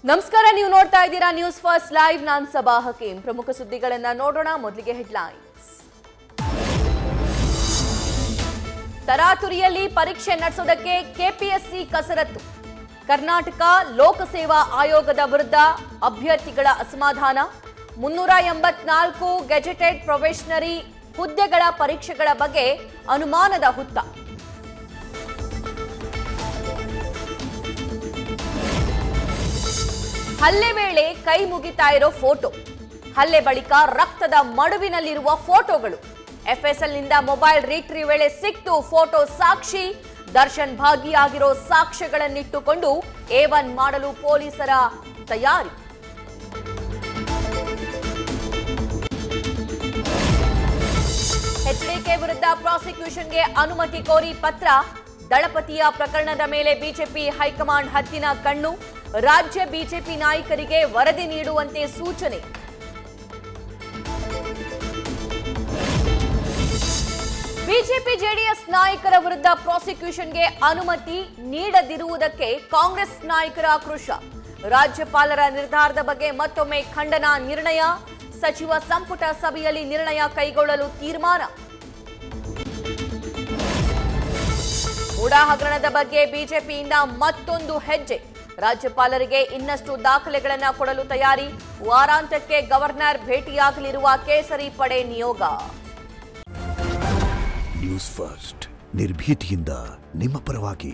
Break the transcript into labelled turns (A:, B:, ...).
A: ನಮಸ್ಕಾರ, ನೀವು ನೋಡ್ತಾ ಇದ್ದೀರಾ ನ್ಯೂಸ್ ಫಸ್ಟ್ ಲೈವ್. ನಾನು ಸಬಾ ಹಕೀಂ. ಪ್ರಮುಖ ಸುದ್ದಿಗಳನ್ನ ನೋಡೋಣ. ಮೊದಲಿಗೆ ಹೆಡ್ಲೈನ್ಸ್. ತರಾತುರಿಯಲ್ಲಿ ಪರೀಕ್ಷೆ ನಡೆಸೋದಕ್ಕೆ ಕೆಪಿಎಸ್ಸಿ ಕಸರತ್ತು. ಕರ್ನಾಟಕ ಲೋಕಸೇವಾ ಆಯೋಗದ ವಿರುದ್ಧ ಅಭ್ಯರ್ಥಿಗಳ ಅಸಮಾಧಾನ. 384 ಗೆಜೆಟೆಡ್ ಪ್ರೊಬೇಷನರಿ ಹುದ್ದೆಗಳ ಪರೀಕ್ಷೆಗಳ ಬಗ್ಗೆ ಅನುಮಾನದ ಹುತ್ತ. ಹಲ್ಲೆ ವೇಳೆ ಕೈ ಮುಗಿತಾ ಇರೋ ಫೋಟೋ, ಹಲ್ಲೆ ಬಳಿಕ ರಕ್ತದ ಮಡುವಿನಲ್ಲಿರುವ ಫೋಟೋಗಳು. ಎಫ್ಎಸ್ಎಲ್ನಿಂದ ಮೊಬೈಲ್ ರಿಟ್ರೀವ್ ವೇಳೆ ಸಿಕ್ತು ಫೋಟೋ ಸಾಕ್ಷಿ. ದರ್ಶನ್ ಭಾಗಿಯಾಗಿರೋ ಸಾಕ್ಷ್ಯಗಳನ್ನಿಟ್ಟುಕೊಂಡು A1 ಮಾಡಲು ಪೊಲೀಸರ ತಯಾರಿ. ಎಚ್ಡಿಕೆ ವಿರುದ್ಧ ಪ್ರಾಸಿಕ್ಯೂಷನ್ಗೆ ಅನುಮತಿ ಕೋರಿ ಪತ್ರ. ದಳಪತಿಯ ಪ್ರಕರಣದ ಮೇಲೆ ಬಿಜೆಪಿ ಹೈಕಮಾಂಡ್ ಹದ್ದಿನ ಕಣ್ಣು. ರಾಜ್ಯ ಬಿಜೆಪಿ ನಾಯಕರಿಗೆ ವರದಿ ನೀಡುವಂತೆ ಸೂಚನೆ. ಬಿಜೆಪಿ ಜೆಡಿಎಸ್ ನಾಯಕರ ವಿರುದ್ಧ ಪ್ರಾಸಿಕ್ಯೂಷನ್ಗೆ ಅನುಮತಿ ನೀಡದಿರುವುದಕ್ಕೆ ಕಾಂಗ್ರೆಸ್ ನಾಯಕರ ಆಕ್ರೋಶ. ರಾಜ್ಯಪಾಲರ ನಿರ್ಧಾರದ ಬಗ್ಗೆ ಮತ್ತೊಮ್ಮೆ ಖಂಡನಾ ನಿರ್ಣಯ. ಸಚಿವ ಸಂಪುಟ ಸಭೆಯಲ್ಲಿ ನಿರ್ಣಯ ಕೈಗೊಳ್ಳಲು ತೀರ್ಮಾನ. ಉಡಾ ಹಗರಣದ ಬಗ್ಗೆ ಬಿಜೆಪಿಯಿಂದ ಮತ್ತೊಂದು ಹೆಜ್ಜೆ. ರಾಜ್ಯಪಾಲರಿಗೆ ಇನ್ನಷ್ಟು ದಾಖಲೆಗಳನ್ನು ಕೊಡಲು ತಯಾರಿ. ವಾರಾಂತ್ಯಕ್ಕೆ ಗವರ್ನರ್ ಭೇಟಿಯಾಗಲಿರುವ ಕೇಸರಿ ಪಡೆ ನಿಯೋಗ.
B: ನ್ಯೂಸ್ ಫಸ್ಟ್ ನಿರ್ಭೀತಿಯಿಂದ ನಿಮ್ಮ ಪರವಾಗಿ.